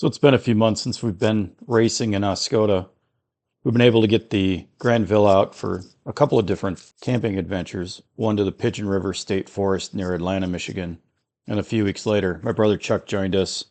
So it's been a few months since we've been racing in Oscoda. We've been able to get the Granville out for a couple of different camping adventures, one to the Pigeon River State Forest near Atlanta, Michigan. And a few weeks later, my brother Chuck joined us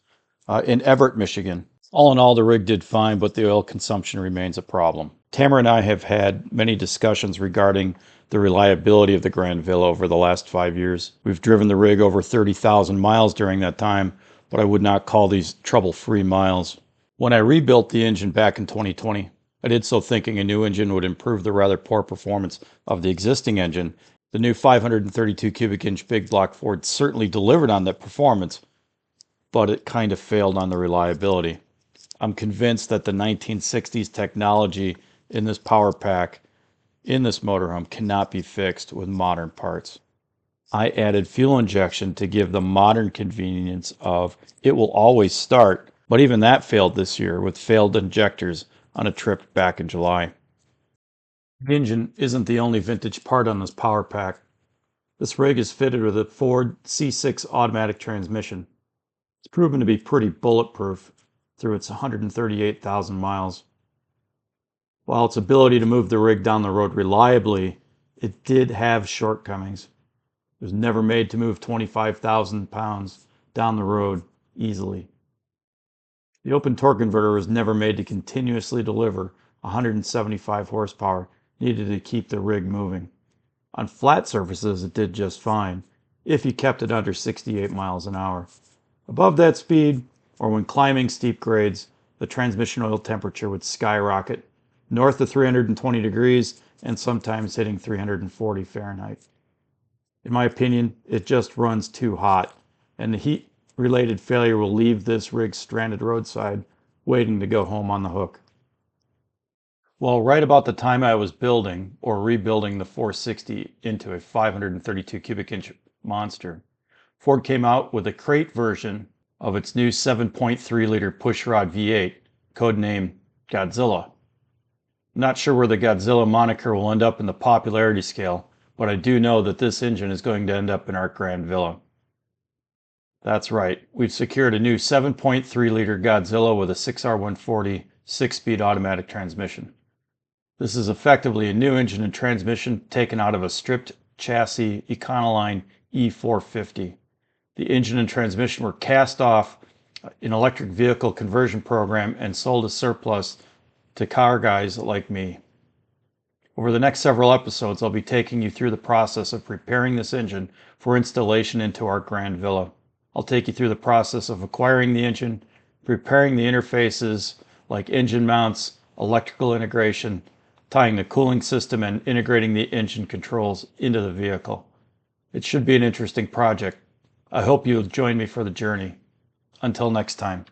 in Everett, Michigan. All in all, the rig did fine, but the oil consumption remains a problem. Tamara and I have had many discussions regarding the reliability of the Granville over the last 5 years. We've driven the rig over 30,000 miles during that time, but I would not call these trouble-free miles. When I rebuilt the engine back in 2020, I did so thinking a new engine would improve the rather poor performance of the existing engine. The new 532 cubic inch big block Ford certainly delivered on that performance, but it kind of failed on the reliability. I'm convinced that the 1960s technology in this power pack, in this motorhome, cannot be fixed with modern parts. I added fuel injection to give the modern convenience of it will always start, but even that failed this year with failed injectors on a trip back in July. The engine isn't the only vintage part on this power pack. This rig is fitted with a Ford C6 automatic transmission. It's proven to be pretty bulletproof through its 138,000 miles. While its ability to move the rig down the road reliably, it did have shortcomings. It was never made to move 25,000 pounds down the road easily. The open torque converter was never made to continuously deliver 175 horsepower needed to keep the rig moving. On flat surfaces, it did just fine, if you kept it under 68 miles an hour. Above that speed, or when climbing steep grades, the transmission oil temperature would skyrocket north of 320 degrees and sometimes hitting 340 Fahrenheit. In my opinion, it just runs too hot, and the heat-related failure will leave this rig stranded roadside, waiting to go home on the hook. Well, right about the time I was building or rebuilding the 460 into a 532 cubic inch monster, Ford came out with a crate version of its new 7.3 liter pushrod V8, codenamed Godzilla. I'm not sure where the Godzilla moniker will end up in the popularity scale, but I do know that this engine is going to end up in our Granville. That's right, we've secured a new 7.3 liter Godzilla with a 6R140 6-speed automatic transmission. This is effectively a new engine and transmission taken out of a stripped chassis Econoline E450. The engine and transmission were cast off an electric vehicle conversion program and sold as surplus to car guys like me. Over the next several episodes, I'll be taking you through the process of preparing this engine for installation into our Granville. I'll take you through the process of acquiring the engine, preparing the interfaces like engine mounts, electrical integration, tying the cooling system, and integrating the engine controls into the vehicle. It should be an interesting project. I hope you'll join me for the journey. Until next time.